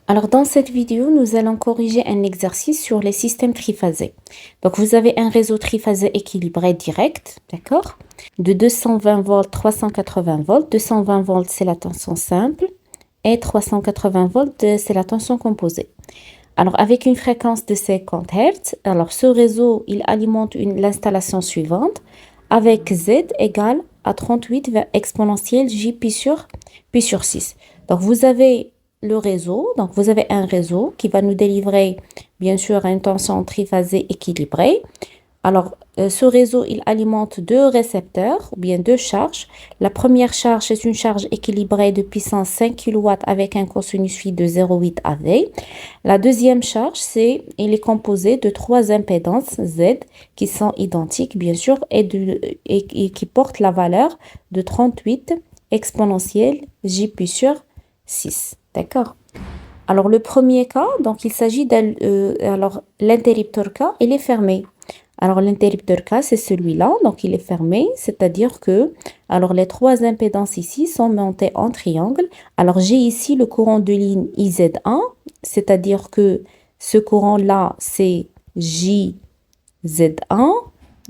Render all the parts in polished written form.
Alors, dans cette vidéo, nous allons corriger un exercice sur les systèmes triphasés. Donc, vous avez un réseau triphasé équilibré direct, d'accord? De 220 volts, 380 volts. 220 volts, c'est la tension simple. Et 380 volts, c'est la tension composée. Alors, avec une fréquence de 50 Hz, alors ce réseau, il alimente l'installation suivante avec Z égale à 38 exponentielle J pi sur 6. Donc, vous avez le réseau, donc vous avez un réseau qui va nous délivrer, bien sûr, une tension triphasée équilibrée. Alors, ce réseau, il alimente deux récepteurs ou bien deux charges. La première charge, c'est une charge équilibrée de puissance 5 kW avec un cosinus phi de 0,8 AV. La deuxième charge, il est composé de trois impédances Z qui sont identiques, bien sûr, et qui portent la valeur de 38 exponentielle J pi sur 6. D'accord? Alors, le premier cas, donc il s'agit alors l'interrupteur K, il est fermé. Alors, l'interrupteur K, c'est celui-là, donc il est fermé, c'est-à-dire que alors les trois impédances ici sont montées en triangle. Alors, j'ai ici le courant de ligne IZ1, c'est-à-dire que ce courant-là, c'est JZ1,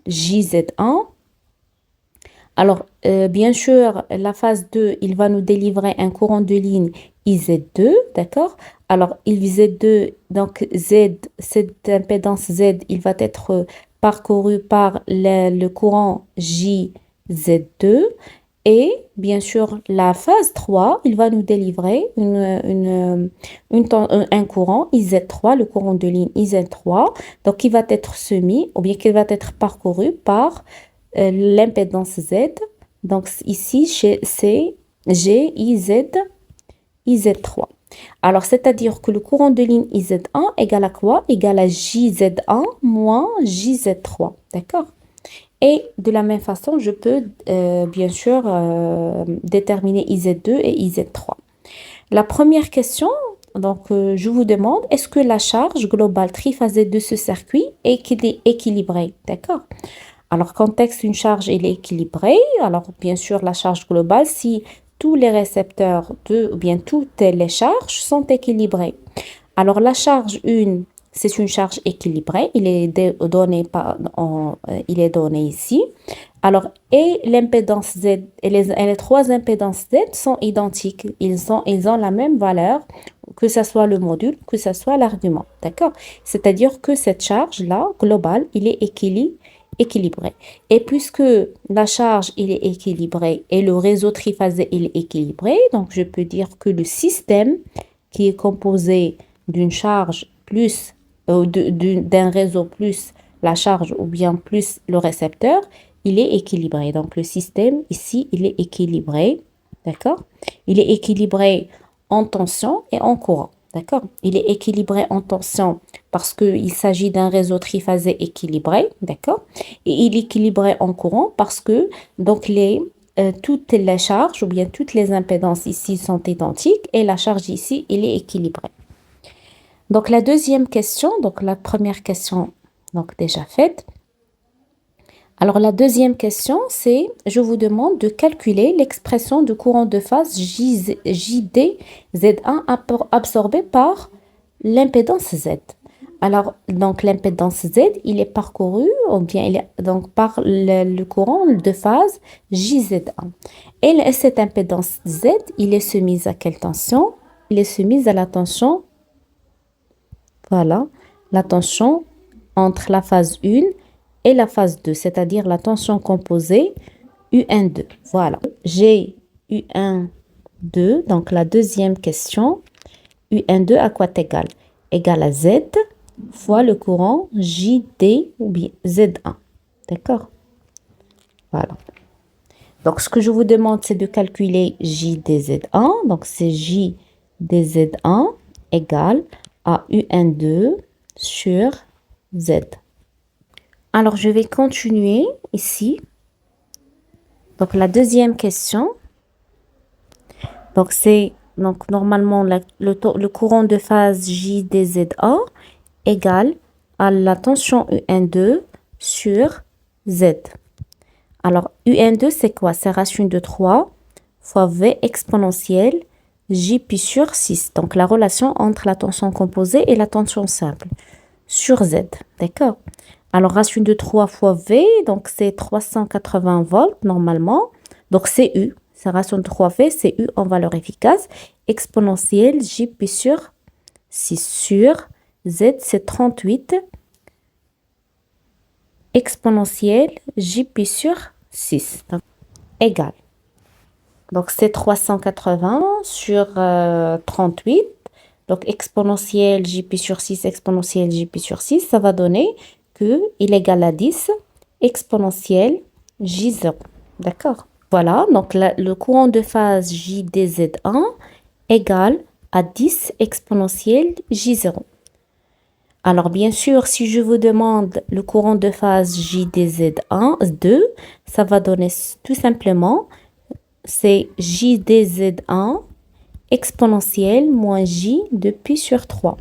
JZ1. Alors, bien sûr, la phase 2, il va nous délivrer un courant de ligne IZ2, d'accord? Alors, IZ2, donc Z, cette impédance Z, il va être parcouru par le courant JZ2. Et bien sûr, la phase 3, il va nous délivrer un courant IZ3, le courant de ligne IZ3, donc qui va être semi, ou bien qui va être parcouru par l'impédance Z. Donc ici, c'est IZ3. Alors, c'est-à-dire que le courant de ligne IZ1 égale à quoi? Égale à JZ1 moins JZ3. D'accord? Et de la même façon, je peux bien sûr déterminer IZ2 et IZ3. La première question, donc je vous demande, est-ce que la charge globale triphasée de ce circuit est équilibrée? D'accord? Alors, contexte, une charge, elle est équilibrée. Alors, bien sûr, la charge globale, si tous les récepteurs ou bien toutes les charges sont équilibrées. Alors, la charge 1, c'est une charge équilibrée. Il est donné ici. Alors, et l'impédance Z, et les trois impédances Z sont identiques. Ils ont la même valeur, que ce soit le module, que ce soit l'argument. D'accord? C'est-à-dire que cette charge-là, globale, il est équilibré. Et puisque la charge il est équilibrée et le réseau triphasé il est équilibré, donc je peux dire que le système qui est composé d'une charge plus d'un réseau plus la charge ou bien plus le récepteur, il est équilibré. Donc le système ici, il est équilibré, d'accord? Il est équilibré en tension et en courant. D'accord? Il est équilibré en tension parce qu'il s'agit d'un réseau triphasé équilibré. D'accord? Et il est équilibré en courant parce que donc toutes les charges ou bien toutes les impédances ici sont identiques et la charge ici, il est équilibré. Donc la deuxième question, donc la première question donc déjà faite. Alors la deuxième question, c'est je vous demande de calculer l'expression de courant de phase JDZ1 absorbé par l'impédance Z. Alors donc l'impédance Z, il est parcouru ou bien il est donc par le courant de phase JZ1. Et cette impédance Z, il est soumise à quelle tension? Il est soumise à la tension, voilà, la tension entre la phase 1 et la phase 2, c'est-à-dire la tension composée UN2. Voilà. J'ai UN2, donc la deuxième question, UN2 à quoi égal? Égal à Z fois le courant JD ou bien Z1. D'accord? Voilà. Donc, ce que je vous demande, c'est de calculer JDZ1. Donc, c'est JDZ1 égale à UN2 sur Z. Alors, je vais continuer ici. Donc, la deuxième question. Donc, c'est donc normalement le courant de phase JDZ1 égale à la tension UN2 sur Z. Alors, UN2, c'est quoi? C'est racine de 3 fois V exponentielle J pi sur 6. Donc, la relation entre la tension composée et la tension simple sur Z. D'accord? Alors, racine de 3 fois V, donc c'est 380 volts normalement. Donc, c'est U. C'est racine de 3V, c'est U en valeur efficace. Exponentielle J pi sur 6 sur Z, c'est 38. Exponentielle J pi sur 6. Donc, égal. Donc, c'est 380 sur 38. Donc, exponentielle J pi sur 6, exponentielle J pi sur 6, ça va donner que il est égal à 10, exponentielle J0. D'accord? Voilà, donc le courant de phase JdZ1 égale à 10 exponentielle J0. Alors, bien sûr, si je vous demande le courant de phase JdZ1, 2, ça va donner tout simplement, c'est JdZ1 exponentielle moins J de pi sur 3.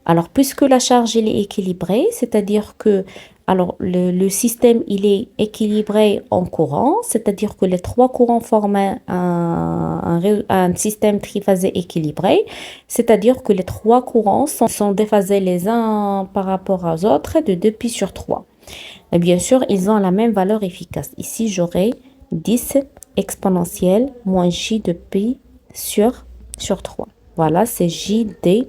Alors, puisque la charge elle est équilibrée, c'est-à-dire que alors, le système il est équilibré en courant, c'est-à-dire que les trois courants forment un système triphasé équilibré, c'est-à-dire que les trois courants sont déphasés les uns par rapport aux autres de 2 pi sur 3. Et bien sûr, ils ont la même valeur efficace. Ici, j'aurai 10 exponentielle moins J de pi sur 3. Voilà, c'est JD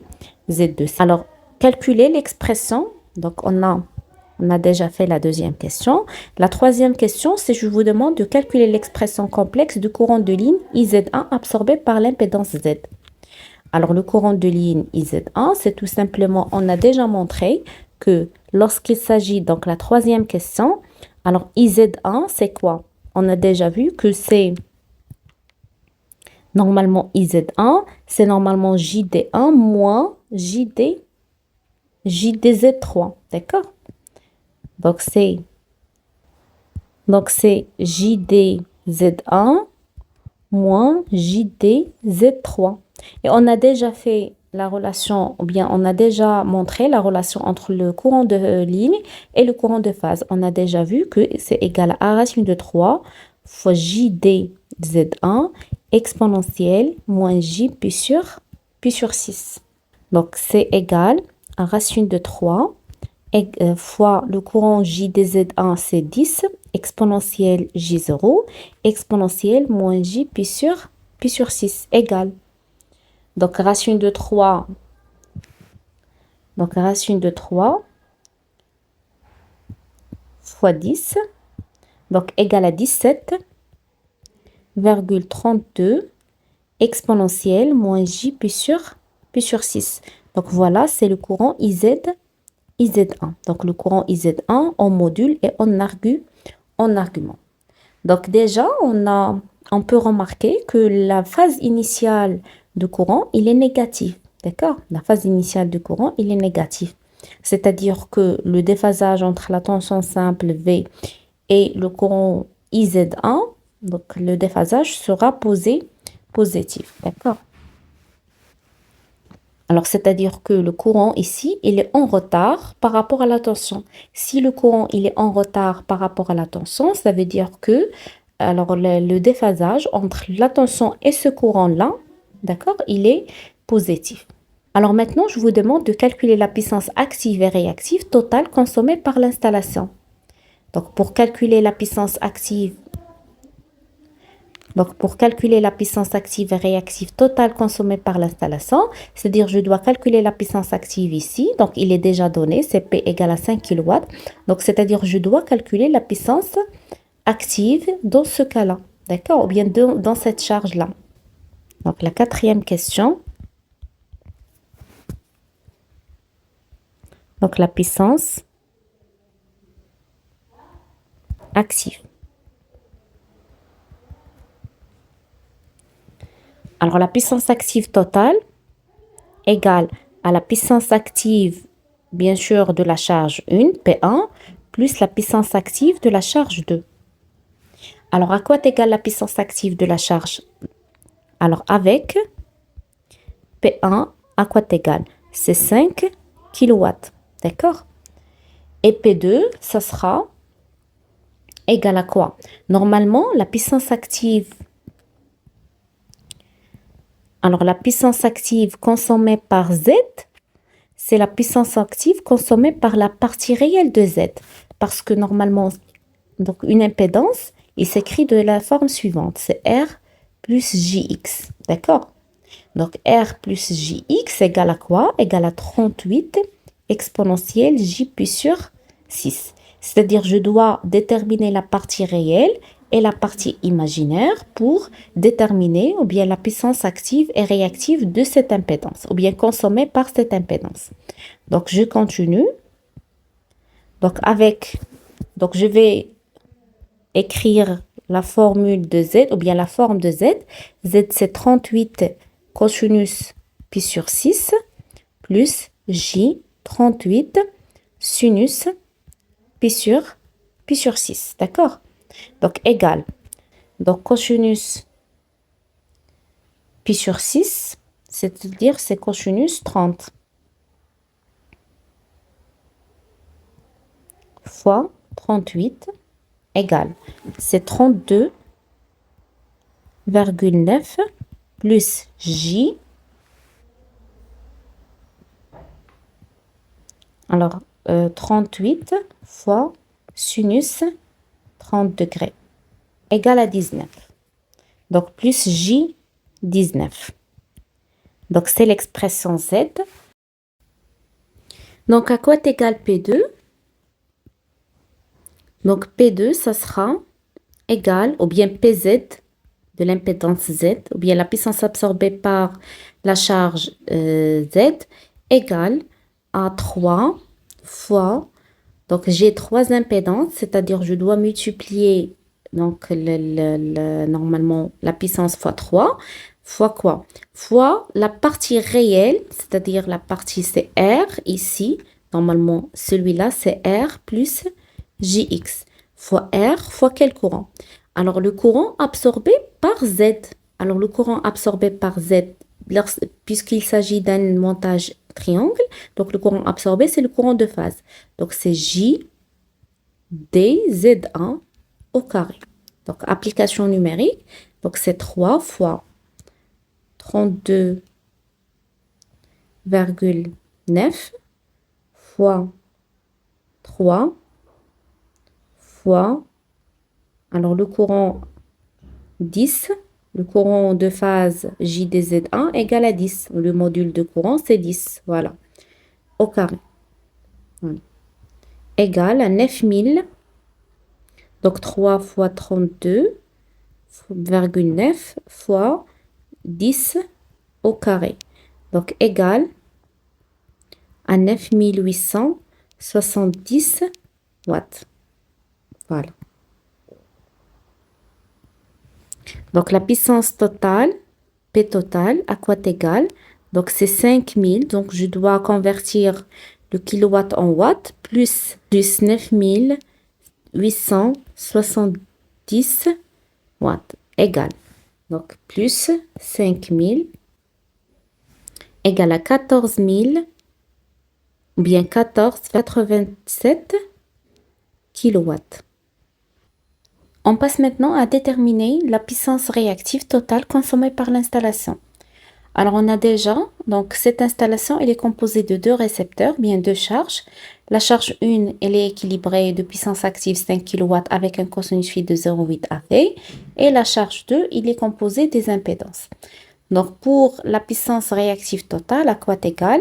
Z2. Alors, calculer l'expression. Donc, on a déjà fait la deuxième question. La troisième question, c'est je vous demande de calculer l'expression complexe du courant de ligne IZ1 absorbé par l'impédance Z. Alors, le courant de ligne IZ1, c'est tout simplement, on a déjà montré que lorsqu'il s'agit, donc la troisième question, alors IZ1, c'est quoi? On a déjà vu que c'est normalement IZ1, c'est normalement JD1 moins JDZ3, d'accord? Donc, c'est JDZ1 moins JDZ3. Et on a déjà fait la relation, ou bien on a déjà montré la relation entre le courant de ligne et le courant de phase. On a déjà vu que c'est égal à racine de 3 fois JDZ1 exponentielle moins J pi sur 6. Donc, c'est égal à racine de 3 fois le courant JdZ1, c'est 10, exponentielle J0, exponentielle moins J pi sur 6, égale. Donc, racine de 3, fois 10, donc égale à 17,32 exponentielle moins J pi sur 6. Donc, voilà, c'est le courant IZ1. Donc, le courant IZ1 en module et en argument. Donc, déjà, on peut remarquer que la phase initiale de courant, il est négatif. D'accord? La phase initiale du courant, il est négatif. C'est-à-dire que le déphasage entre la tension simple V et le courant IZ1, donc le déphasage sera positif. D'accord? Alors, c'est-à-dire que le courant ici, il est en retard par rapport à la tension. Si le courant, il est en retard par rapport à la tension, ça veut dire que alors, le déphasage entre la tension et ce courant-là, d'accord, il est positif. Alors maintenant, je vous demande de calculer la puissance active et réactive totale consommée par l'installation. Donc, pour calculer la puissance active et réactive totale consommée par l'installation, c'est-à-dire je dois calculer la puissance active ici. Donc, il est déjà donné, c'est P égale à 5 kW. Donc, c'est-à-dire je dois calculer la puissance active dans ce cas-là. D'accord? Ou bien dans cette charge-là. Donc, la quatrième question. Donc, la puissance active. Alors, la puissance active totale égale à la puissance active, bien sûr, de la charge 1, P1, plus la puissance active de la charge 2. Alors, à quoi est égale la puissance active de la charge? Alors, avec P1, à quoi est égal? C'est 5 kW. D'accord? Et P2, ça sera égal à quoi? Normalement, la puissance active Alors, la puissance active consommée par Z, c'est la puissance active consommée par la partie réelle de Z. Parce que normalement, donc une impédance, il s'écrit de la forme suivante. C'est R plus JX. D'accord? Donc, R plus JX égale à quoi? Égale à 38 exponentielle J puissance 6. C'est-à-dire, je dois déterminer la partie réelle et la partie imaginaire pour déterminer ou bien la puissance active et réactive de cette impédance, ou bien consommée par cette impédance. Donc, je continue. Donc, je vais écrire la formule de Z, ou bien la forme de Z. Z, c'est 38 cosinus pi sur 6 plus J 38 sinus pi sur 6. D'accord? Donc, égal. Donc, cosinus pi sur 6, c'est-à-dire c'est cosinus 30 fois 38 égale. C'est 32,9 plus J. Alors, 38 fois sinus 30 degrés égale à 19. Donc, plus J 19. Donc, c'est l'expression Z. Donc, à quoi est égal P2? Donc, P2, ça sera égal, ou bien PZ de l'impédance Z, ou bien la puissance absorbée par la charge Z, égale à 3 fois, donc j'ai 3 impédances, c'est-à-dire je dois multiplier donc normalement la puissance fois 3, fois quoi? Fois la partie réelle, c'est-à-dire la partie c'est R ici, normalement celui-là c'est R plus JX, fois R fois quel courant? Alors le courant absorbé par Z. Alors le courant absorbé par Z, puisqu'il s'agit d'un montage triangle, donc le courant absorbé, c'est le courant de phase. Donc c'est J dZ1 au carré. Donc application numérique, donc c'est 3 fois 32,9 fois 3 fois, alors le courant 10, le courant de phase JdZ1 égale à 10. Le module de courant, c'est 10. Voilà. Au carré. Voilà. Égale à 9000. Donc 3 fois 32,9 fois 10 au carré. Donc égale à 9870 watts. Voilà. Donc la puissance totale, P total, à quoi est égal? Donc c'est 5000. Donc je dois convertir le kilowatt en watts plus 9870 watts égale. Donc plus 5000 égale à 14000 ou bien 14,87 kilowatts. On passe maintenant à déterminer la puissance réactive totale consommée par l'installation. Alors, on a déjà, donc cette installation, elle est composée de 2 récepteurs, bien 2 charges. La charge 1, elle est équilibrée de puissance active 5 kW avec un cosinus phi de 0,8 AV. Et la charge 2, il est composé des impédances. Donc, pour la puissance réactive totale, à quoi est égal?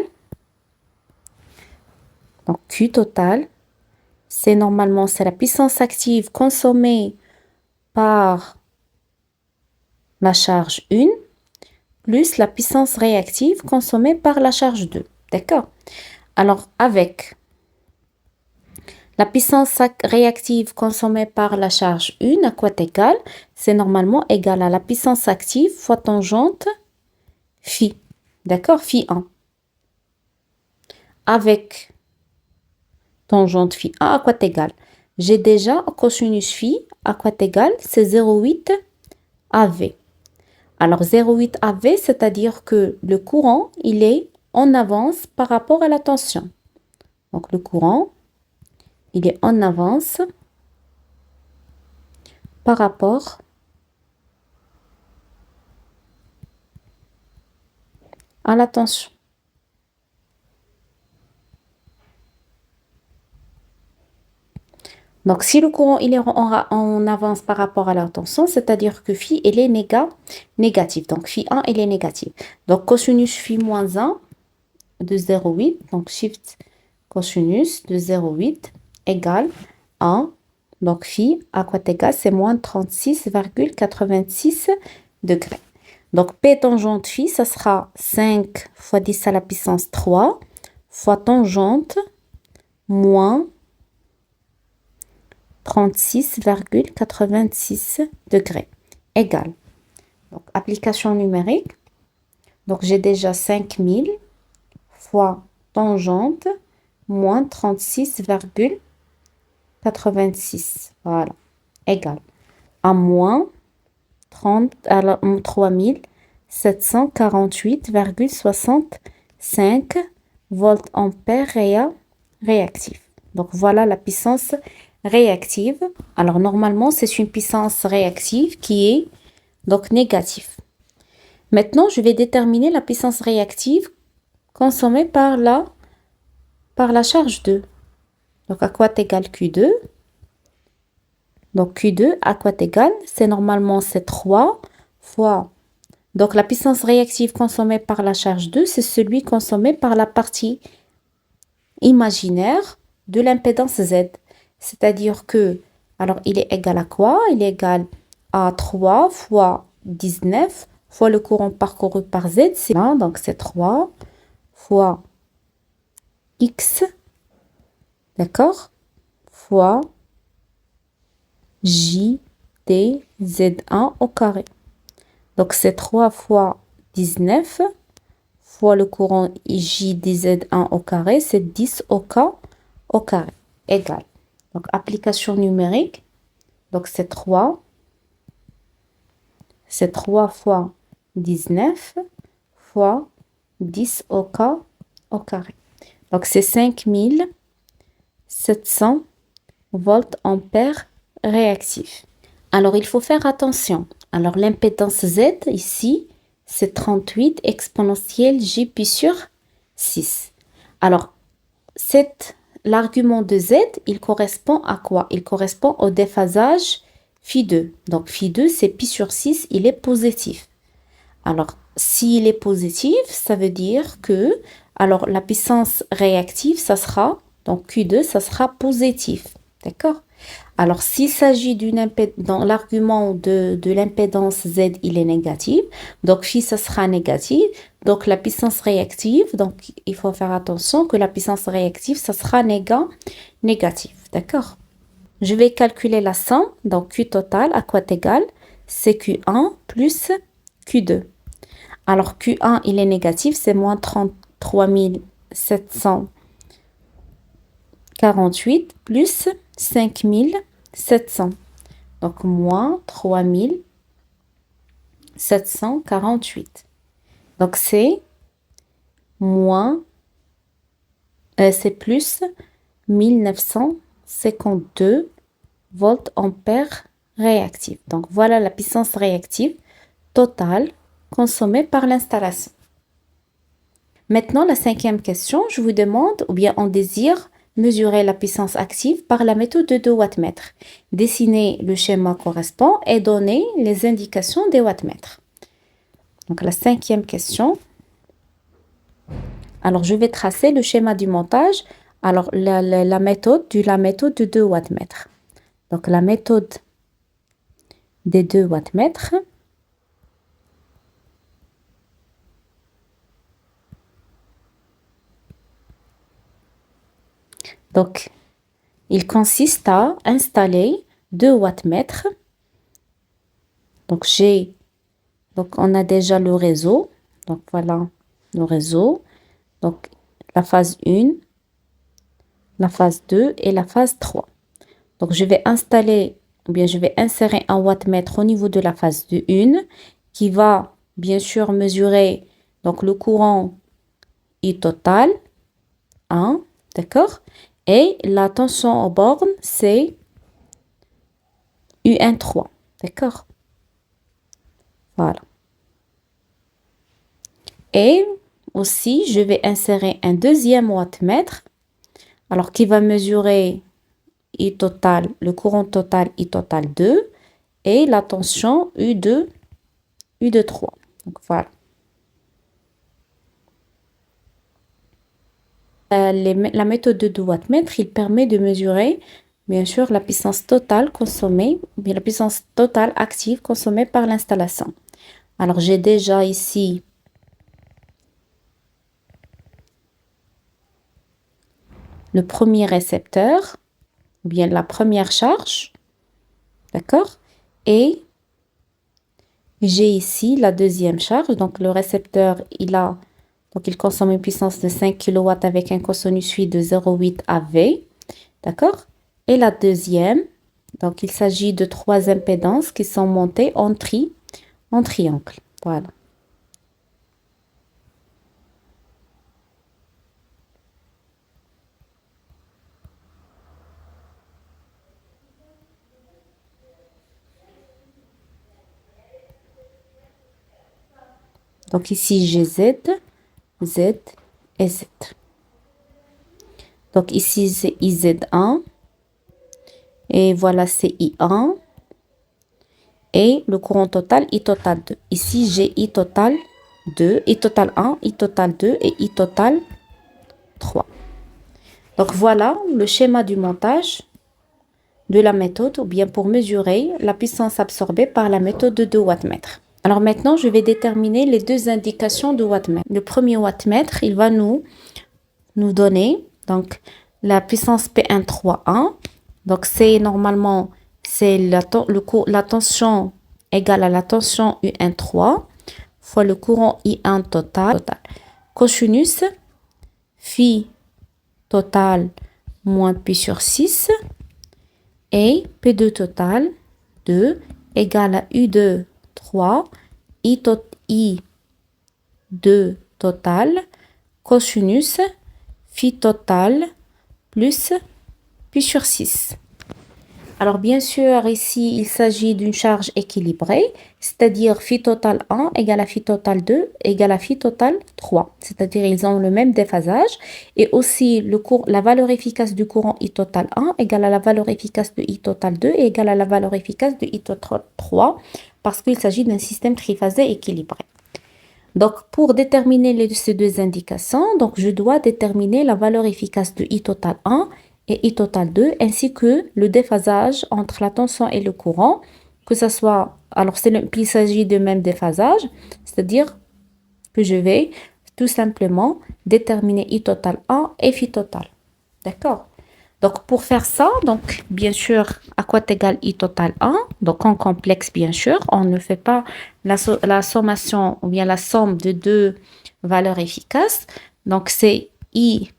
Donc, Q total, c'est normalement, c'est la puissance active consommée par la charge 1 plus la puissance réactive consommée par la charge 2. D'accord? Alors, avec la puissance réactive consommée par la charge 1, à quoi est égal? C'est normalement égal à la puissance active fois tangente phi. D'accord? Phi 1. Avec tangente phi 1, à quoi est égal? J'ai déjà cosinus phi, à quoi est égal? C'est 0,8 AV. Alors 0,8 AV, c'est-à-dire que le courant, il est en avance par rapport à la tension. Donc le courant, il est en avance par rapport à la tension. Donc, si le courant il est en avance par rapport à la tension, c'est-à-dire que phi il est négatif. Donc, phi 1 il est négatif. Donc, cosinus phi moins 1 de 0,8. Donc, shift cosinus de 0,8 égale 1. Donc, phi à quoi égal, c'est moins 36,86 degrés. Donc, P tangente phi, ça sera 5 fois 10 à la puissance 3 fois tangente moins 36,86 degrés égale. Donc, application numérique. Donc, j'ai déjà 5000 fois tangente moins 36,86. Voilà. Égale à moins 3748,65 volts ampères réactif. Donc, voilà la puissance réactive. Alors, normalement, c'est une puissance réactive qui est donc négative. Maintenant, je vais déterminer la puissance réactive consommée par la charge 2. Donc, à quoi égale Q2? Donc, Q2, à quoi égale? C'est normalement, c'est 3 fois. Donc, la puissance réactive consommée par la charge 2, c'est celui consommé par la partie imaginaire de l'impédance Z. C'est-à-dire que, alors, il est égal à quoi? Il est égal à 3 fois 19 fois le courant parcouru par Z. C'est là, donc c'est 3 fois X, d'accord? Fois J, T, Z1 au carré. Donc, c'est 3 fois 19 fois le courant J dz1 au carré, c'est 10 au carré, égal. Donc, application numérique. Donc, c'est 3 fois 19 fois 10 au carré. Donc, c'est 5700 volts ampères réactifs. Alors, il faut faire attention. Alors, l'impédance Z, ici, c'est 38 exponentielle J pi sur 6. Alors, l'argument de Z, il correspond à quoi? Il correspond au déphasage phi2. Donc, phi2, c'est pi sur 6, il est positif. Alors, s'il est positif, ça veut dire que, alors, la puissance réactive, ça sera, donc Q2, ça sera positif. D'accord? Alors, s'il s'agit dans l'argument de l'impédance Z, il est négatif. Donc, phi, ça sera négatif. Donc, la puissance réactive, donc, il faut faire attention que la puissance réactive, ça sera négatif. D'accord? Je vais calculer la somme. Donc, Q total, à quoi égal? C'est Q1 plus Q2. Alors, Q1, il est négatif, c'est moins 33 748 plus 5700. Donc, moins 3748. Donc, c'est plus 1952 volts ampères réactifs. Donc, voilà la puissance réactive totale consommée par l'installation. Maintenant, la 5e question, je vous demande, ou bien on désire mesurer la puissance active par la méthode de 2 wattmètres. Dessiner le schéma correspond et donner les indications des wattmètres. Donc, la 5e question. Alors, je vais tracer le schéma du montage. Alors, la méthode de 2 wattmètres. Donc, la méthode des 2 wattmètres. Donc, il consiste à installer 2 wattmètres. Donc, on a déjà le réseau. Donc, voilà le réseau. Donc, la phase 1, la phase 2 et la phase 3. Donc, je vais insérer un wattmètre au niveau de la phase 1 qui va bien sûr mesurer donc, le courant I total, 1, d'accord? Et la tension aux bornes, c'est UN3, d'accord? Voilà. Et aussi, je vais insérer un deuxième wattmètre, alors qui va mesurer I total, le courant total I total 2 et la tension U2, U2 3. Donc voilà. La méthode de 2 wattmètres, il permet de mesurer, bien sûr, la puissance totale consommée, ou bien la puissance totale active consommée par l'installation. Alors, j'ai déjà ici le premier récepteur, ou bien la première charge, d'accord? Et j'ai ici la deuxième charge, donc le récepteur, il consomme une puissance de 5 kW avec un cosinus phi de 0,8 AV, d'accord? Et la deuxième, donc il s'agit de 3 impédances qui sont montées en triangle, voilà. Donc ici j'ai Z, Z et Z. Donc ici c'est IZ1 et voilà c'est I1 et le courant total I total 2. Ici j'ai I total 2, I total 1, I total 2 et I total 3. Donc voilà le schéma du montage de la méthode ou bien pour mesurer la puissance absorbée par la méthode de 2 wattmètres. Alors maintenant, je vais déterminer les deux indications de wattmètre. Le premier wattmètre, il va nous donner donc la puissance P131. Donc c'est normalement la tension égale à la tension U13 fois le courant I1 total. Cosinus phi total moins pi sur 6 et P2 total 2 égale à U2 3 I2 total cosinus phi total plus pi sur 6. Alors bien sûr ici il s'agit d'une charge équilibrée, c'est-à-dire phi total 1 égale à phi total 2 égale à phi total 3, c'est-à-dire ils ont le même déphasage et aussi la valeur efficace du courant I total 1 égale à la valeur efficace de I total 2 et égale à la valeur efficace de I total 3 parce qu'il s'agit d'un système triphasé équilibré. Donc pour déterminer ces deux indications, donc je dois déterminer la valeur efficace de I total 1 et I total 2, ainsi que le déphasage entre la tension et le courant, que ce soit, alors il s'agit de même déphasage, c'est-à-dire que je vais tout simplement déterminer I total 1 et phi total. D'accord? Donc pour faire ça, donc bien sûr, à quoi égale I total 1, donc en complexe bien sûr, on ne fait pas la sommation ou bien la somme de deux valeurs efficaces, donc c'est I1,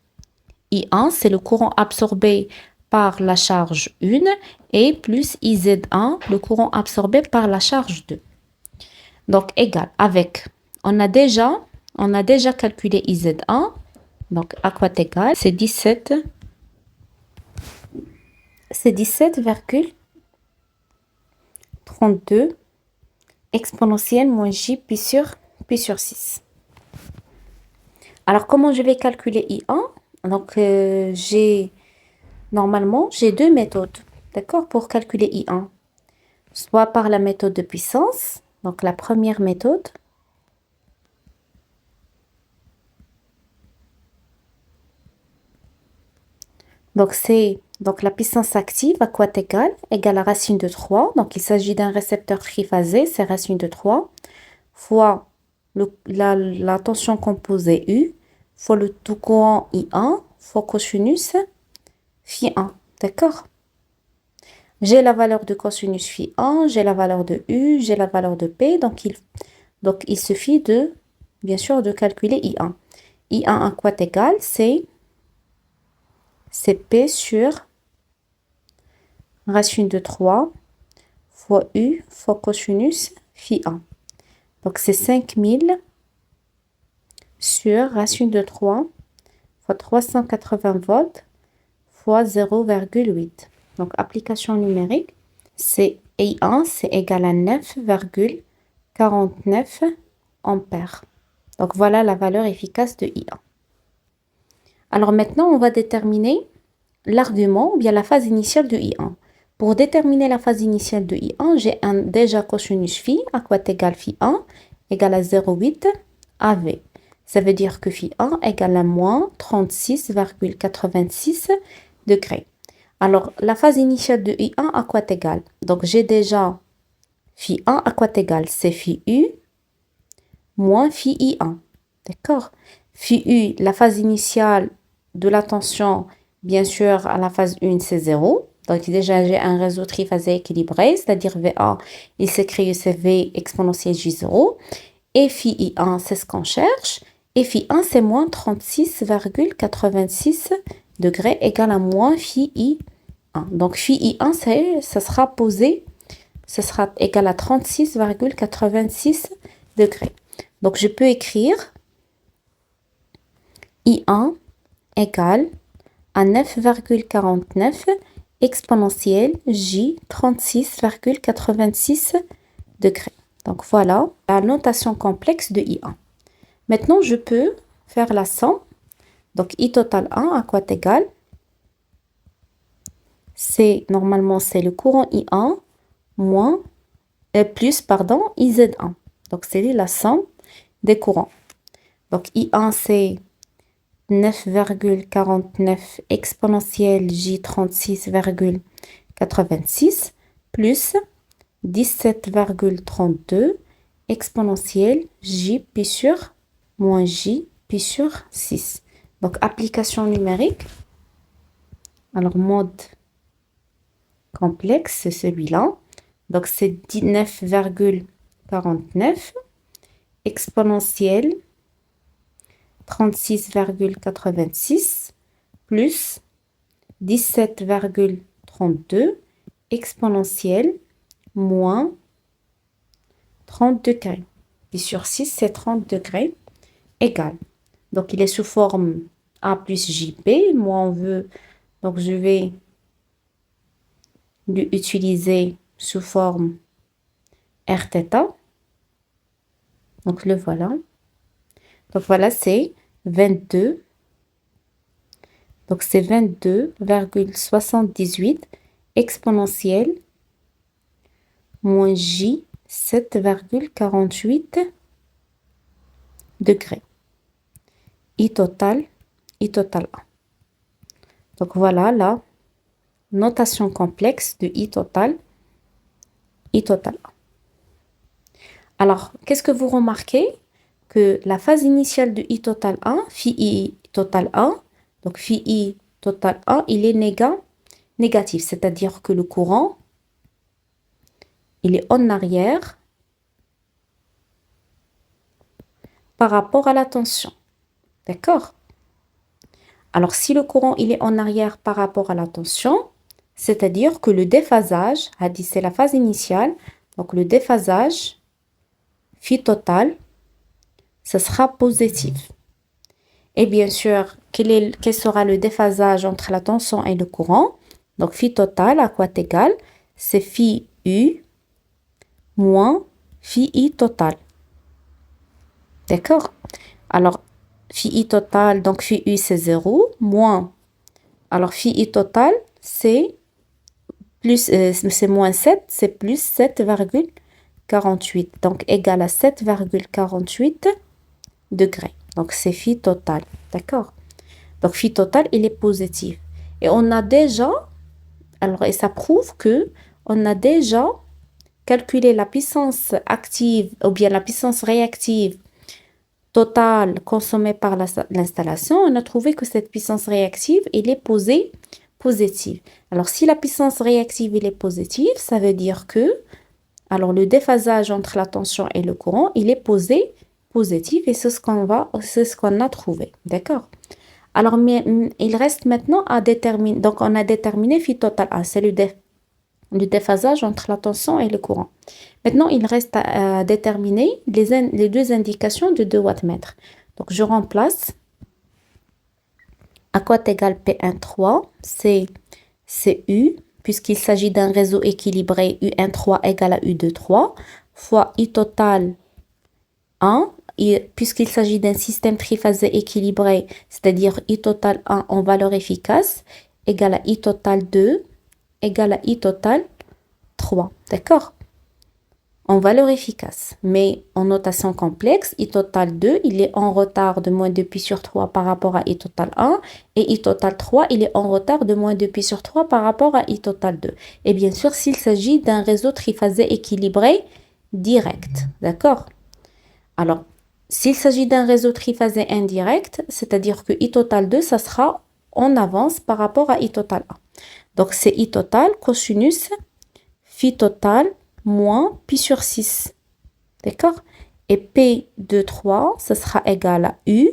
c'est le courant absorbé par la charge 1 et plus IZ1, le courant absorbé par la charge 2. Donc égal avec, on a déjà calculé IZ1, donc à quoi égal, c'est 17,32 exponentielle moins j pi sur 6. Alors comment je vais calculer I1? Donc, normalement, j'ai deux méthodes, d'accord, pour calculer I1. Soit par la méthode de puissance, donc la première méthode. Donc, c'est la puissance active à quoi égale à racine de 3. Donc, il s'agit d'un récepteur triphasé, c'est racine de 3, fois la tension composée U, fois le tout courant I1, fois cosinus phi 1, d'accord? J'ai la valeur de cosinus phi 1, j'ai la valeur de U, j'ai la valeur de P, donc il suffit bien sûr, de calculer I1. I1 à quoi égale, c'est P sur racine de 3 fois U fois cosinus phi 1. Donc c'est 5000 sur racine de 3 fois 380 volts fois 0,8. Donc application numérique, c'est I1, c'est égal à 9,49 ampères. Donc, voilà la valeur efficace de I1. Alors maintenant, on va déterminer l'argument ou bien la phase initiale de I1. Pour déterminer la phase initiale de I1, j'ai déjà cosinus phi, à quoi est égal phi1, égale à 0,8 AV. Ça veut dire que phi1 égale à moins 36,86 degrés. Alors, la phase initiale de I1 à quoi est égal? Donc, j'ai déjà phi1 à quoi est égal? C'est phi U moins phi I1. D'accord? Phi U, la phase initiale de la tension, bien sûr, à la phase 1, c'est 0. Donc, déjà, j'ai un réseau triphasé équilibré, c'est-à-dire V1, il s'écrit CV exponentielle J0. Et phi I1, c'est ce qu'on cherche. Et phi 1, c'est moins 36,86 degrés égal à moins phi I1. Donc, phi I1, ça sera posé, ça sera égal à 36,86 degrés. Donc, je peux écrire I1 égale à 9,49 exponentielle J 36,86 degrés. Donc, voilà la notation complexe de I1. Maintenant, je peux faire la somme. Donc, I total 1 à quoi est égal? Normalement, c'est le courant I1 moins, plus, pardon, IZ1. Donc, c'est la somme des courants. Donc, I1, c'est 9,49 exponentielle J 36,86 plus 17,32 exponentielle J pi sur moins J pi sur 6. Donc, application numérique. Alors, mode complexe, c'est celui-là. Donc, c'est 19,49 exponentielle 36,86 plus 17,32 exponentielle moins 30 degrés. Puis sur 6, c'est 30 degrés égal. Donc, il est sous forme A plus JP. Moi, on veut... Donc, je vais l'utiliser sous forme Rθ. Donc, le voilà. Donc, voilà, c'est 22. Donc, c'est 22,78 exponentielle moins J 7,48 degrés. I total 1. Donc, voilà la notation complexe de I total 1. Alors, qu'est-ce que vous remarquez? Que la phase initiale de I total 1, phi I total 1, donc phi I total 1, il est négatif, c'est-à-dire que le courant, il est en arrière par rapport à la tension. D'accord? Alors, si le courant, il est en arrière par rapport à la tension, c'est-à-dire que le déphasage, c'est la phase initiale, donc le déphasage, phi total, ce sera positif. Et bien sûr, quel sera le déphasage entre la tension et le courant? Donc, phi total, à quoi est égal? C'est phi U moins phi I total. D'accord? Alors, phi I total, donc phi U, c'est 0, moins. Alors, phi I total, c'est moins 7, c'est plus 7,48. Donc, égal à 7,48 degrés. Donc, c'est phi total. D'accord? Donc, phi total, il est positif. Et on a déjà, alors, et ça prouve que on a déjà calculé la puissance active ou bien la puissance réactive totale consommée par l'installation. On a trouvé que cette puissance réactive, elle est positive. Alors, si la puissance réactive, elle est positive, ça veut dire que, alors, le déphasage entre la tension et le courant, il est positif et c'est ce qu'on a trouvé. D'accord? Alors, mais, il reste maintenant à déterminer. Donc, on a déterminé phi total A, c'est le déphasage entre la tension et le courant. Maintenant, il reste à déterminer les deux indications de 2 wattmètres. Donc, je remplace à quoi est égal P13, c'est U, puisqu'il s'agit d'un réseau équilibré, U13 égale à U23, fois I total 1, puisqu'il s'agit d'un système triphasé équilibré, c'est-à-dire I total 1 en valeur efficace, égale à I total 2, égale à I total 3. D'accord? En valeur efficace. Mais en notation complexe, I total 2, il est en retard de moins 2 pi sur 3 par rapport à I total 1. Et I total 3, il est en retard de moins 2 pi sur 3 par rapport à I total 2. Et bien sûr, s'il s'agit d'un réseau triphasé équilibré direct. D'accord? Alors, s'il s'agit d'un réseau triphasé indirect, c'est-à-dire que I total 2, ça sera en avance par rapport à I total 1. Donc, c'est I total cosinus phi total moins pi sur 6. D'accord? Et P de 3, ce sera égal à U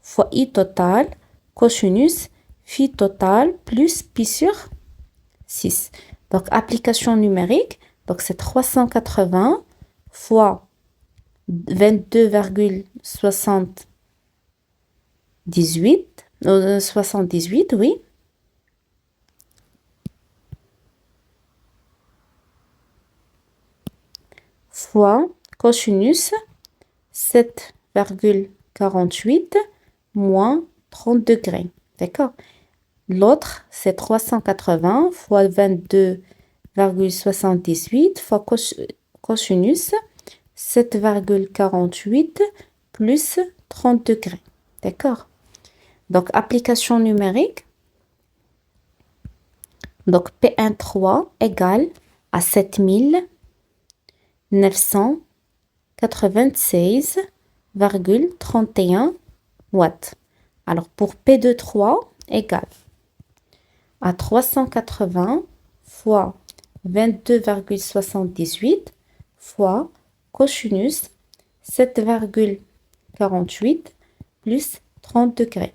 fois I total cosinus phi total plus pi sur 6. Donc, application numérique, donc c'est 380 fois 78, oui, fois cosinus 7,48 moins 30 degrés. D'accord? L'autre, c'est 380 fois 22,78 fois cosinus 7,48 plus 30 degrés. D'accord? Donc, application numérique. Donc, P13 égale à 7996,31 watts. Alors, pour P23 égale à 380 fois 22,78 fois cosinus 7,48 plus 30 degrés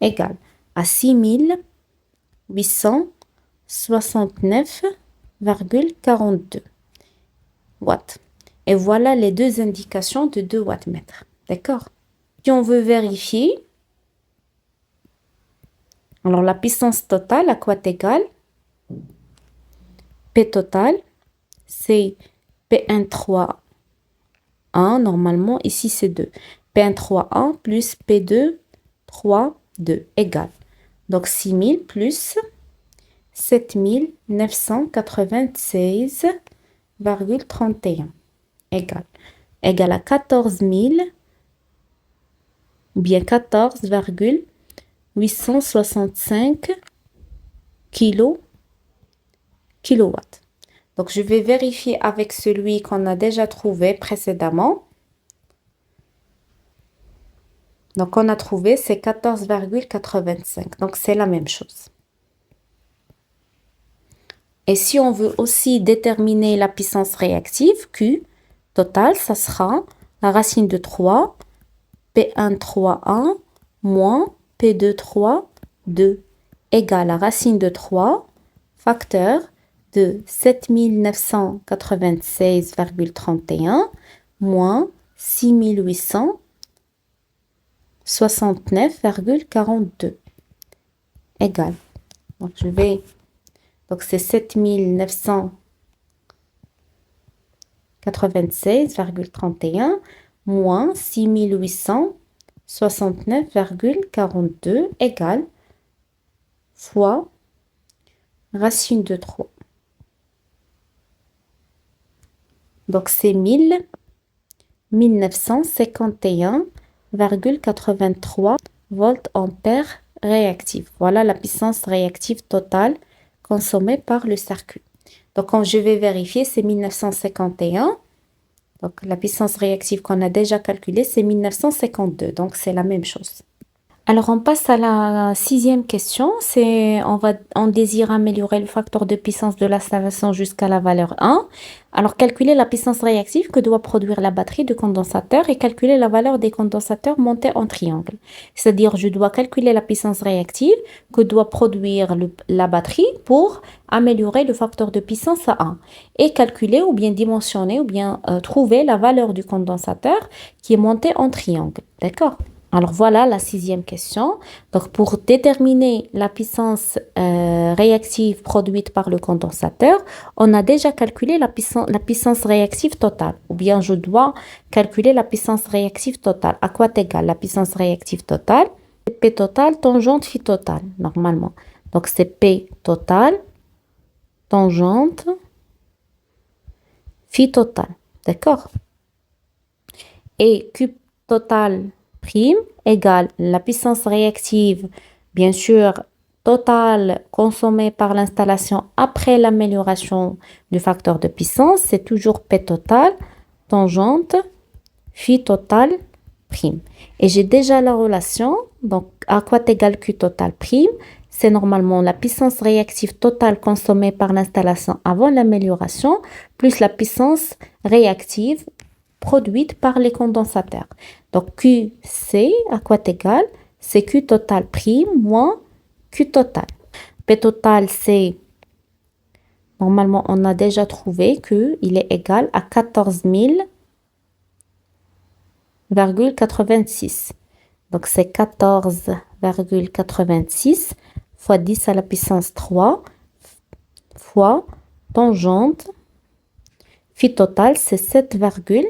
égale à 6869,42 watts. Et voilà les deux indications de 2 wattmètres. D'accord? Si on veut vérifier, alors la puissance totale à quoi est égale? P total, c'est P13 1, normalement, ici c'est 2. P13 1 plus P2 3 2 égale. Donc 6000 plus 7996,31 égale à 14 000 ou bien 14,865 kilowatts. Donc, je vais vérifier avec celui qu'on a déjà trouvé précédemment. Donc, on a trouvé, c'est 14,85. Donc, c'est la même chose. Et si on veut aussi déterminer la puissance réactive, Q total, ça sera la racine de 3, P1,3,1 moins P2,3,2 égale la racine de 3, facteur de 7996,31 moins 6869,42 égale. Donc, donc c'est 7996,31 moins 6869,42 égale fois racine de 3. Donc, c'est 1951,83 volts ampères réactifs. Voilà la puissance réactive totale consommée par le circuit. Donc, quand je vais vérifier, c'est 1951. Donc, la puissance réactive qu'on a déjà calculée, c'est 1952. Donc, c'est la même chose. Alors, on passe à la 6e question. On désire améliorer le facteur de puissance de l'installation jusqu'à la valeur 1. Alors, calculer la puissance réactive que doit produire la batterie de condensateur et calculer la valeur des condensateurs montés en triangle. C'est-à-dire, je dois calculer la puissance réactive que doit produire la batterie pour améliorer le facteur de puissance à 1. Et calculer ou bien dimensionner ou bien trouver la valeur du condensateur qui est monté en triangle. D'accord? Alors voilà la 6e question. Donc pour déterminer la puissance réactive produite par le condensateur, on a déjà calculé la puissance réactive totale. Ou bien je dois calculer la puissance réactive totale. À quoi est égale la puissance réactive totale? P total tangente phi totale, normalement. Donc c'est P total tangente phi totale. D'accord? Et Q total prime égale la puissance réactive, bien sûr, totale consommée par l'installation après l'amélioration du facteur de puissance, c'est toujours P total tangente phi total prime. Et j'ai déjà la relation, donc à quoi égale Q total prime, c'est normalement la puissance réactive totale consommée par l'installation avant l'amélioration, plus la puissance réactive produite par les condensateurs. Donc QC, à quoi égale? C'est Q total prime moins Q total. P total, c'est, normalement, on a déjà trouvé qu'il est égal à 14 000,86. Donc c'est 14,86 fois 10 à la puissance 3 fois tangente. Phi total, c'est 7,48.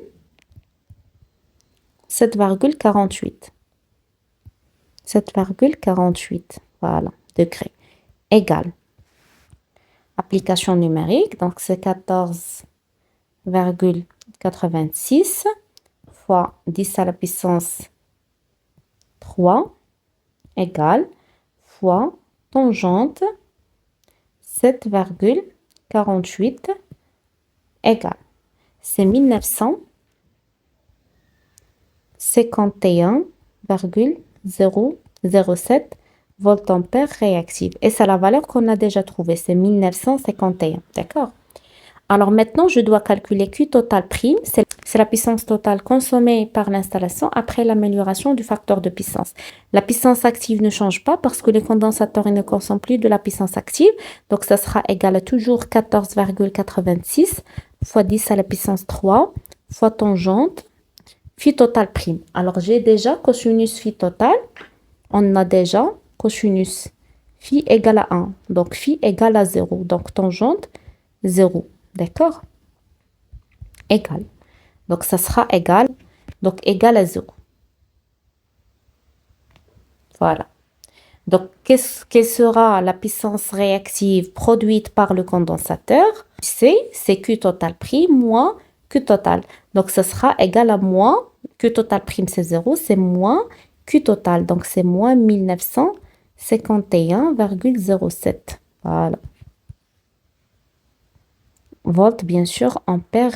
7,48, voilà, degrés. Égal. Application numérique, donc c'est 14,86 fois 10 à la puissance 3 égale fois tangente 7,48 égale. C'est 1951,007 voltampères réactifs. Et c'est la valeur qu'on a déjà trouvée, c'est 1951, d'accord? Alors maintenant, je dois calculer Q total prime, c'est la puissance totale consommée par l'installation après l'amélioration du facteur de puissance. La puissance active ne change pas parce que les condensateurs ne consomment plus de la puissance active. Donc, ça sera égal à toujours 14,86 fois 10 à la puissance 3 fois tangente phi total prime. Alors, j'ai déjà cosinus phi total. On a déjà cosinus phi égale à 1. Donc, phi égale à 0. Donc, tangente 0. D'accord? Égal. Donc, ça sera égal. Donc, égal à 0. Voilà. Donc, quelle sera la puissance réactive produite par le condensateur? C'est Q total prime moins Q total. Donc, ça sera égal à moins, Q total prime c'est 0, c'est moins Q total. Donc, c'est moins 1951,07. Voilà. Volt, bien sûr, ampère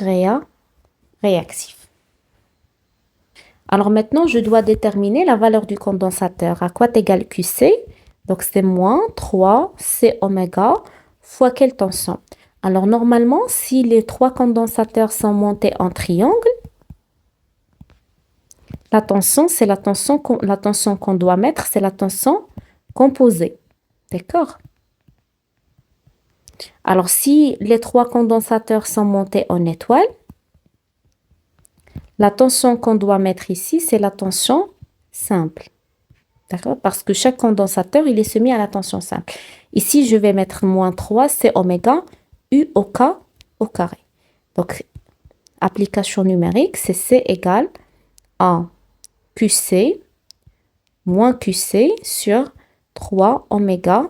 réactif. Alors maintenant, je dois déterminer la valeur du condensateur. À quoi égale QC? Donc, c'est moins 3C oméga fois quelle tension? Alors, normalement, si les trois condensateurs sont montés en triangle, la tension, c'est la tension qu'on doit mettre, c'est la tension composée. D'accord? Alors, si les trois condensateurs sont montés en étoile, la tension qu'on doit mettre ici, c'est la tension simple. D'accord? Parce que chaque condensateur, il est soumis à la tension simple. Ici, je vais mettre moins 3, c'est oméga, U au K au carré. Donc, application numérique, c'est C égale à QC moins QC sur 3 oméga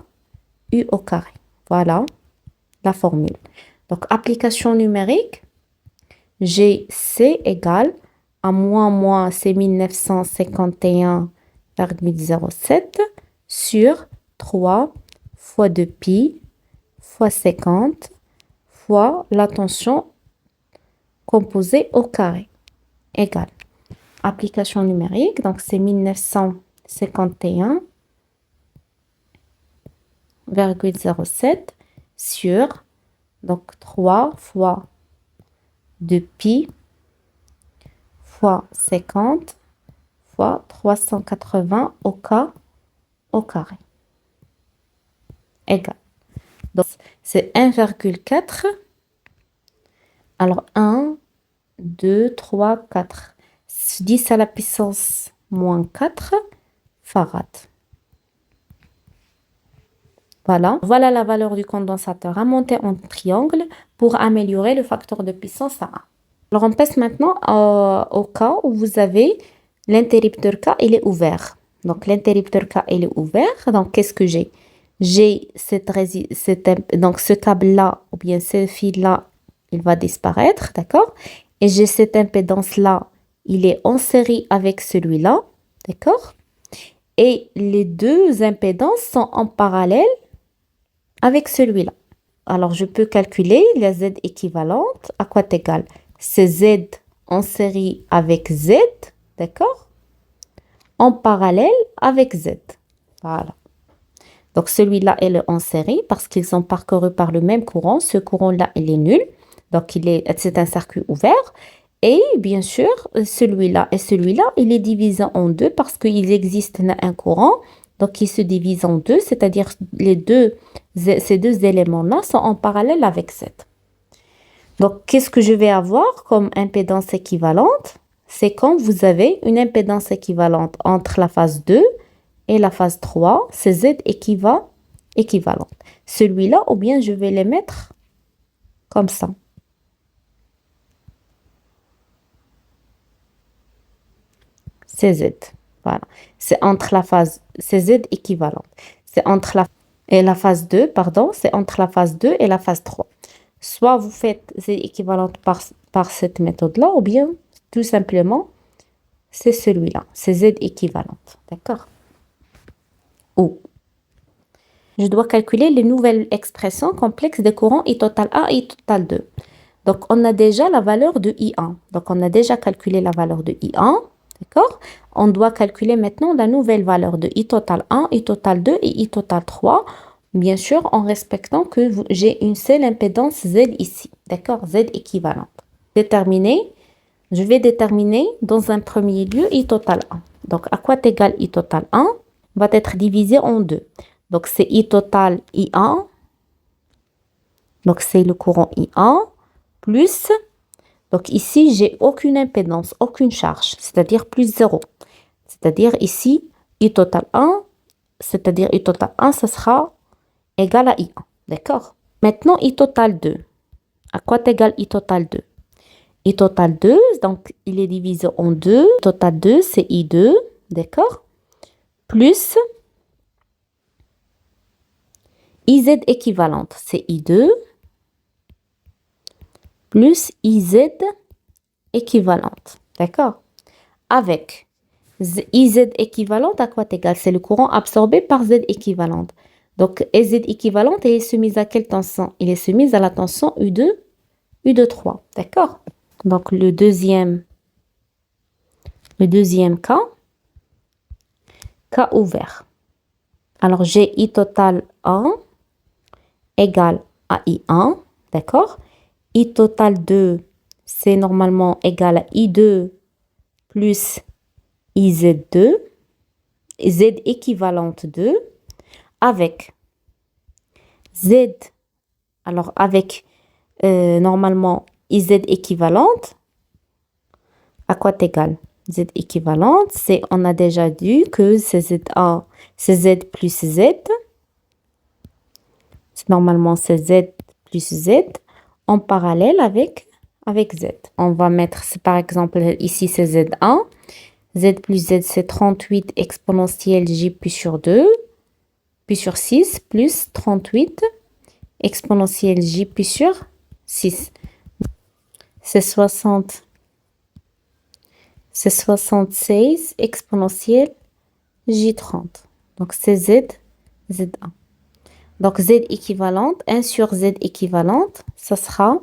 U au carré. Voilà la formule. Donc, application numérique, j'ai C égale à moins, c'est 1951,07 sur 3 fois 2pi fois 50 fois la tension composée au carré égale. Application numérique, donc c'est 1951,07 sur donc 3 fois 2pi fois 50 fois 380 au K au carré égale. Donc, c'est 1,4. Alors, 1, 2, 3, 4. 10 à la puissance moins 4 farad. Voilà la valeur du condensateur à monter en triangle pour améliorer le facteur de puissance à 1. Alors, on passe maintenant au cas où vous avez l'interrupteur K, il est ouvert. Donc, l'interrupteur K, il est ouvert. Donc, qu'est-ce que j'ai? J'ai donc ce câble-là, ou bien ce fil-là, il va disparaître, d'accord? Et j'ai cette impédance-là, il est en série avec celui-là, d'accord? Et les deux impédances sont en parallèle avec celui-là. Alors, je peux calculer la Z équivalente à quoi est égal? C'est Z en série avec Z, d'accord? En parallèle avec Z. Voilà. Donc, celui-là est en série parce qu'ils sont parcourus par le même courant. Ce courant-là, il est nul. Donc, c'est un circuit ouvert. Et bien sûr, celui-là et celui-là, il est divisé en deux parce qu'il existe un courant. Donc, il se divise en deux, c'est-à-dire ces deux éléments-là sont en parallèle avec Z. Donc, qu'est-ce que je vais avoir comme impédance équivalente? C'est quand vous avez une impédance équivalente entre la phase 2 et la phase 3, c'est Z équivalente. Celui-là, ou bien je vais les mettre comme ça. C'est Z. Voilà. C'est entre la phase, c'est Z équivalente. C'est entre la phase 2, pardon, c'est entre la phase 2 et la phase 3. Soit vous faites Z équivalente par cette méthode-là, ou bien tout simplement, c'est celui-là. C'est Z équivalente. D'accord? Ou je dois calculer les nouvelles expressions complexes des courants I total 1 et I total 2. Donc, on a déjà la valeur de I1. Donc, on a déjà calculé la valeur de I1. D'accord? On doit calculer maintenant la nouvelle valeur de I total 1, I total 2 et I total 3. Bien sûr, en respectant que j'ai une seule impédance Z ici. D'accord? Z équivalente. Je vais déterminer dans un premier lieu I total 1. Donc, à quoi est égal I total 1? Va être divisé en deux. Donc, c'est I total I1. Donc, c'est le courant I1 plus, donc ici, j'ai aucune impédance, aucune charge, c'est-à-dire plus 0. C'est-à-dire ici, I total 1, c'est-à-dire I total 1, ça sera égal à I1. D'accord? Maintenant, I total 2. À quoi est égal I total 2? I total 2, donc il est divisé en deux. I total 2, c'est I2, d'accord? Plus IZ équivalente, c'est I2. Plus IZ équivalente. D'accord? Avec IZ équivalente, à quoi est égal? C'est le courant absorbé par Z équivalente. Donc, EZ équivalente, elle est soumise à quelle tension? Elle est soumise à la tension U2, U2,3. D'accord? Donc, le deuxième cas, cas ouvert. Alors, j'ai I total 1 égale à I1. D'accord? I total 2, c'est normalement égal à I2 plus IZ2, Z équivalente 2, avec Z, alors avec normalement IZ équivalente, à quoi est égal? Z équivalente, on a déjà dit que c'est ZA, c'est Z plus Z, normalement c'est Z plus Z, en parallèle avec Z. On va mettre, par exemple, ici c'est Z1. Z plus Z, c'est 38 exponentielle J pi sur 2, pi sur 6, plus 38 exponentielle J pi sur 6. C'est 76 exponentielle J30. Donc, c'est Z1. Donc, Z équivalente, 1 sur Z équivalente, ça sera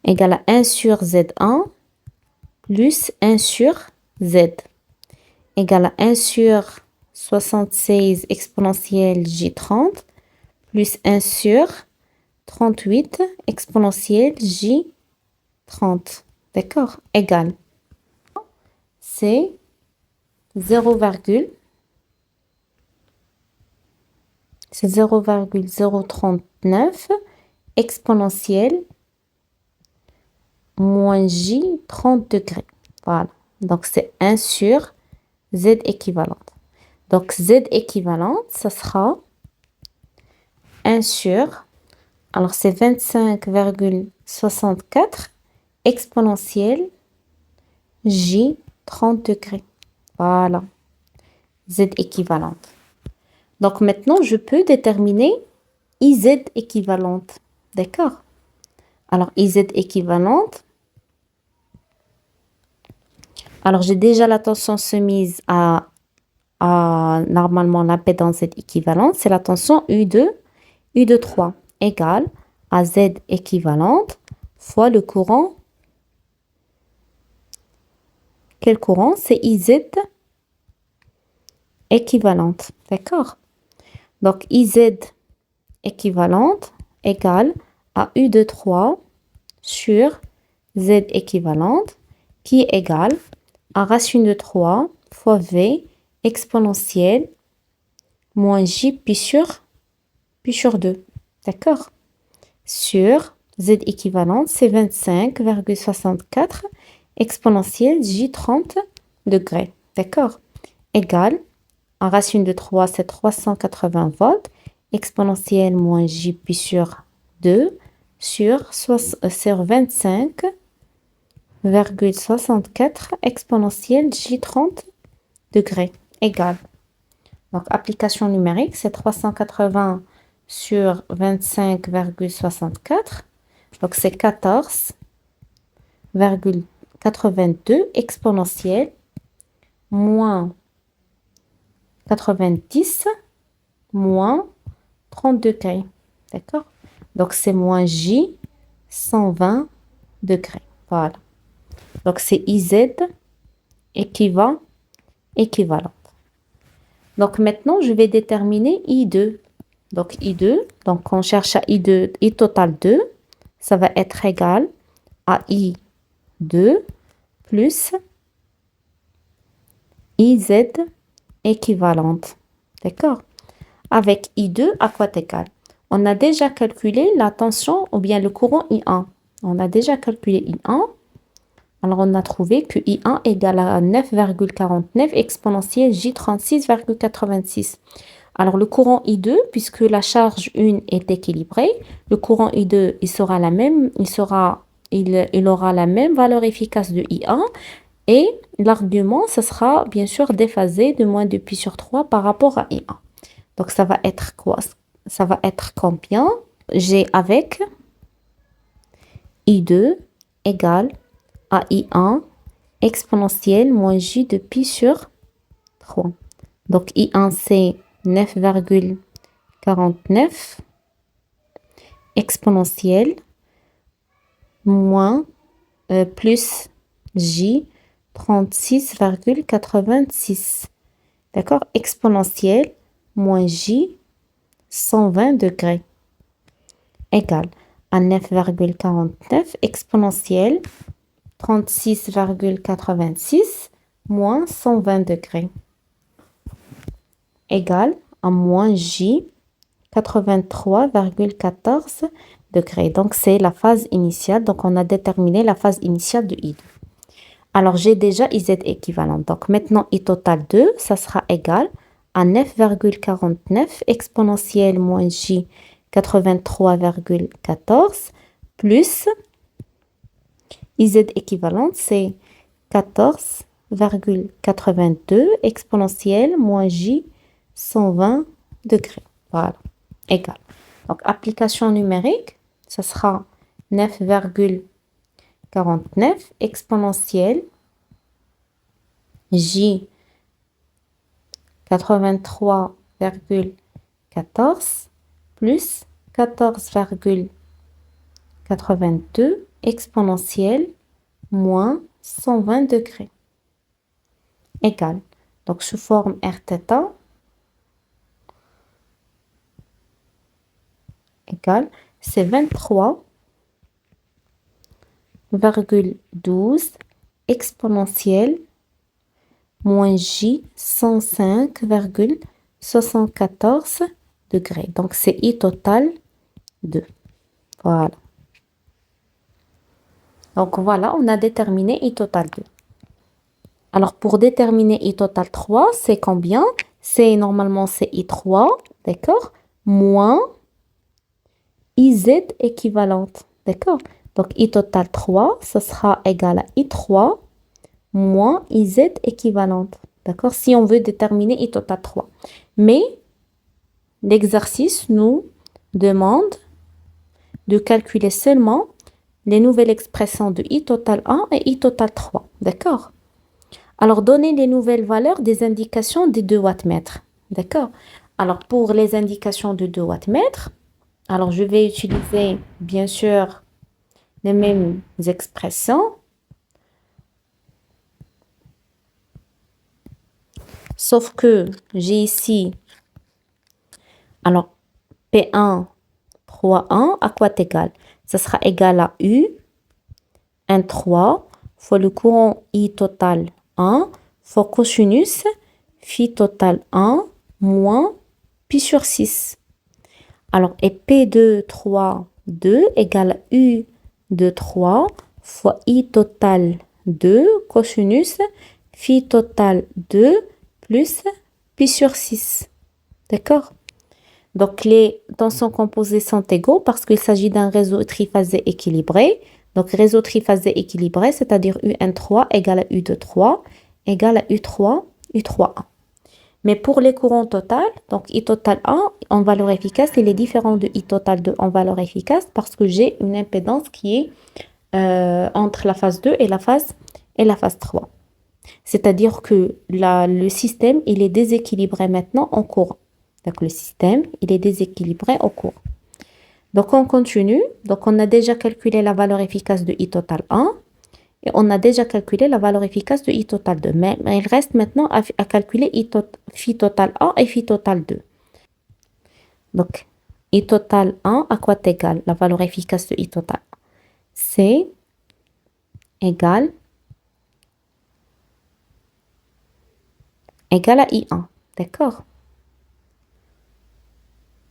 égal à 1 sur Z1 plus 1 sur Z égale à 1 sur 76 exponentielle J30 plus 1 sur 38 exponentielle J30. D'accord? Égal. C'est 0,039 exponentielle moins J 30 degrés. Voilà. Donc, c'est 1 sur Z équivalente. Donc, Z équivalente, ça sera 1 sur, alors c'est 25,64 exponentielle J 30 degrés. Voilà, Z équivalente. Donc maintenant, je peux déterminer IZ équivalente. D'accord? Alors, IZ équivalente. Alors, j'ai déjà la tension soumise à normalement l'impédance Z équivalente. C'est la tension U de 3 égale à Z équivalente fois le courant. Quel courant? C'est IZ équivalente. D'accord? Donc, IZ équivalente égale à U de 3 sur Z équivalente qui est égale à racine de 3 fois V exponentielle moins J pi sur 2. D'accord? Sur Z équivalente, c'est 25,64 exponentielle J 30 degrés. D'accord? Égale à racine de 3, c'est 380 volts exponentielle moins J pi sur 2 sur 25,64 exponentielle J 30 degrés égale. Donc, application numérique, c'est 380 sur 25,64. Donc, c'est 14,82 exponentielle moins 90 moins 30 degrés. D'accord? Donc, c'est moins J 120 degrés. Voilà. Donc, c'est IZ équivalente. Donc, maintenant, je vais déterminer I2. Donc, I2, donc on cherche à I2, I total 2, ça va être égal à I2 plus IZ équivalente. D'accord? Avec I2, à quoi égal? On a déjà calculé la tension ou bien le courant I1. On a déjà calculé I1. Alors, on a trouvé que I1 égale à 9,49 exponentielle J36,86. Alors, le courant I2, puisque la charge 1 est équilibrée, le courant I2, il aura la même valeur efficace de I1. Et l'argument, ce sera bien sûr déphasé de moins de pi sur 3 par rapport à I1. Donc, ça va être quoi? Ça va être combien? J'ai avec I2 égale à I1 exponentielle moins J de pi sur 3. Donc, I1, c'est 9,49 exponentielle moins plus J 36,86. D'accord? Exponentielle moins J 120 degrés égale à 9,49 exponentielle 36,86 moins 120 degrés égale à moins J 83,14 degrés. Donc, c'est la phase initiale. Donc, on a déterminé la phase initiale de I2. Alors, j'ai déjà IZ équivalente. Donc, maintenant, I total 2, ça sera égal à 9,49 exponentielle moins J 83,14 plus IZ équivalente, c'est 14,82 exponentielle moins J 120 degrés. Voilà, égal. Donc, application numérique, ça sera 9,49 exponentielle J 83,14 plus 14,82 exponentielle moins 120 degrés égale. Donc, sous forme Rθ égale, c'est 23,12 exponentielle moins J 105,74 degrés. Donc, c'est I total 2. Voilà. Donc, voilà, on a déterminé I total 2. Alors, pour déterminer I total 3, c'est combien? Normalement, c'est I3, d'accord? Moins IZ équivalente. D'accord? Donc, I total 3, ça sera égal à I3 moins IZ équivalente. D'accord? Si on veut déterminer I total 3. Mais l'exercice nous demande de calculer seulement les nouvelles expressions de I total 1 et I total 3. D'accord? Alors, donner les nouvelles valeurs des indications des 2 wattmètres. D'accord? Alors, pour les indications de 2 wattmètres, alors je vais utiliser, bien sûr, les mêmes expressions. Sauf que j'ai ici, alors, P1, 3, 1, à quoi égal? Ça sera égal à U, 1, 3, fois le courant I total 1, fois cosinus, phi total 1, moins pi sur 6. Alors, et P2, 3, 2 égale à U de 3 fois I total 2 cosinus phi total 2 plus pi sur 6. D'accord? Donc, les tensions composées sont égaux parce qu'il s'agit d'un réseau triphasé équilibré. Donc, réseau triphasé équilibré, c'est-à-dire UN3 égale à U23 égale à U3, U3A. Mais pour les courants totaux, donc I total 1 en valeur efficace, il est différent de I total 2 en valeur efficace parce que j'ai une impédance qui est entre la phase 2 et la phase 3. C'est-à-dire que le système, il est déséquilibré maintenant en courant. Donc, le système, il est déséquilibré au courant. Donc, on continue. Donc, on a déjà calculé la valeur efficace de I total 1. Et on a déjà calculé la valeur efficace de I total 2. Mais il reste maintenant à calculer phi total 1 et phi total 2. Donc, I total 1 à quoi égale la valeur efficace de I total? C'est égal à I1. D'accord?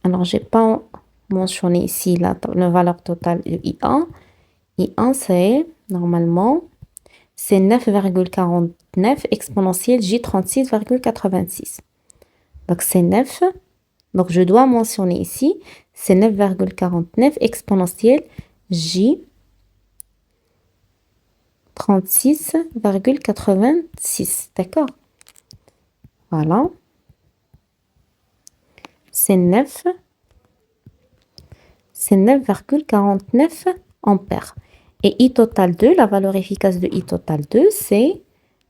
Alors, je n'ai pas mentionné ici la valeur totale de I1. I1, c'est normalement, c'est 9,49 exponentielle J36,86. Donc, c'est 9. Donc, je dois mentionner ici, c'est 9,49 exponentielle J 36,86. D'accord? Voilà. C'est 9,49 ampères. Et I total 2, la valeur efficace de I total 2, c'est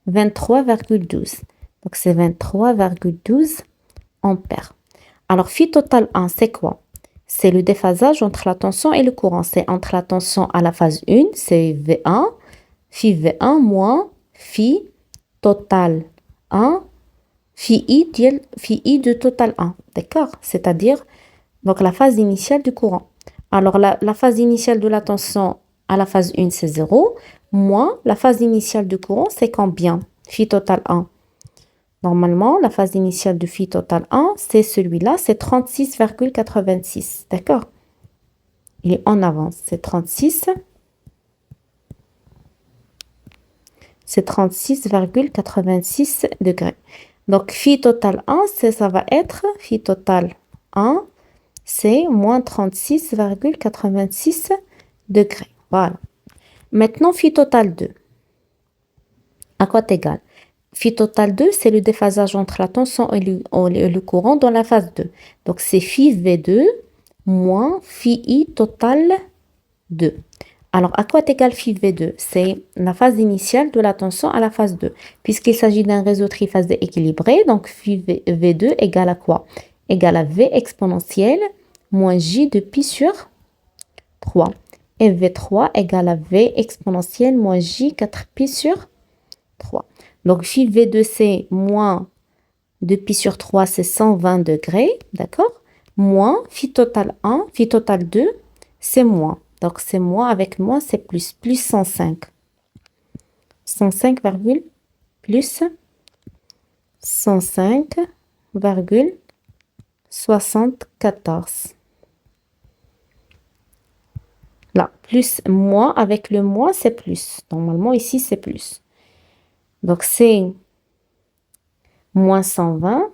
23,12. Donc, c'est 23,12 ampères. Alors, phi total 1, c'est quoi? C'est le déphasage entre la tension et le courant. C'est entre la tension à la phase 1, c'est V1, phi V1 moins phi total 1, phi I de total 1. D'accord? C'est-à-dire, donc la phase initiale du courant. Alors, la phase initiale de la tension à la phase 1, c'est 0, moins la phase initiale du courant, c'est combien? Phi total 1. Normalement, la phase initiale de phi total 1, c'est celui-là, c'est 36,86. D'accord? Il est en avance, c'est 36. C'est 36,86 degrés. Donc, phi total 1, ça va être, phi total 1, c'est moins 36,86 degrés. Voilà. Maintenant, phi total 2. À quoi égal? Phi total 2, c'est le déphasage entre la tension et le courant dans la phase 2. Donc, c'est phi V2 moins phi I total 2. Alors, à quoi égale phi V2? C'est la phase initiale de la tension à la phase 2. Puisqu'il s'agit d'un réseau triphasé équilibré, donc phi V2 égale à quoi? Égale à V exponentielle moins J de pi sur 3. Et V3 égale à V exponentielle moins J 4 pi sur 3. Donc, phi V2, c'est moins 2 pi sur 3, c'est 120 degrés, d'accord? Moins phi total 1, phi total 2, c'est moins. Donc, c'est moins avec moins, c'est plus 105. 105, plus 105,74. Là, plus moins avec le moins, c'est plus. Normalement, ici, c'est plus. Donc, c'est moins 120.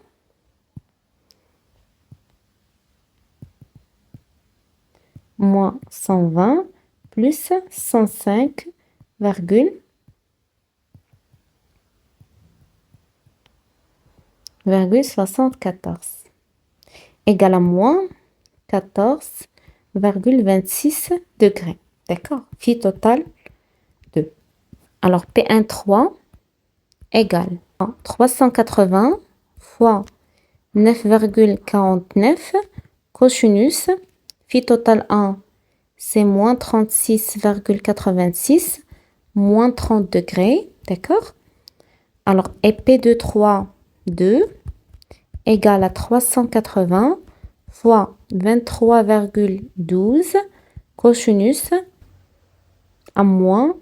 moins 120 plus 105,74 égale à moins 14,26 degrés. D'accord? Phi total 2. Alors, P13 égale 380 fois 9,49 cosinus. Phi total 1, c'est moins 36,86, moins 30 degrés. D'accord? Alors, et P23, 2, égale à 380 fois 23,12 cosinus à moins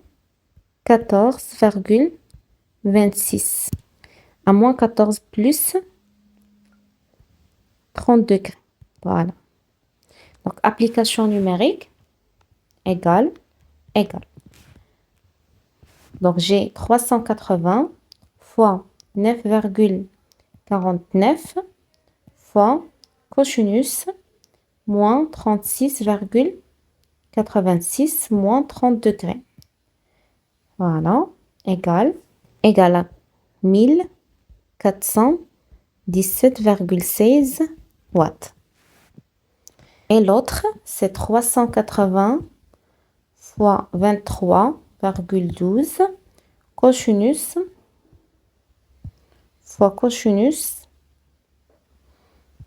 14,26 à moins 14 plus 30 degrés. Voilà. Donc, application numérique égale. Donc, j'ai 380 fois 9,49 fois cosinus moins 36,86 moins 30 degrés. Voilà, égale à 1417,16 watts. Et l'autre, c'est 380 fois 23,12 cosinus fois cosinus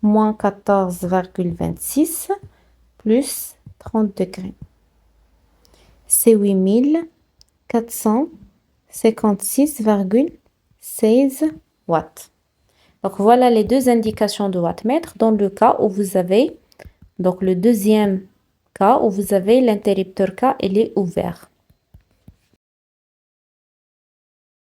moins 14,26 plus 30 degrés. C'est 8456,16 watts. Donc, voilà les deux indications de wattmètre dans le cas où vous avez, donc le deuxième cas où vous avez l'interrupteur K, il est ouvert.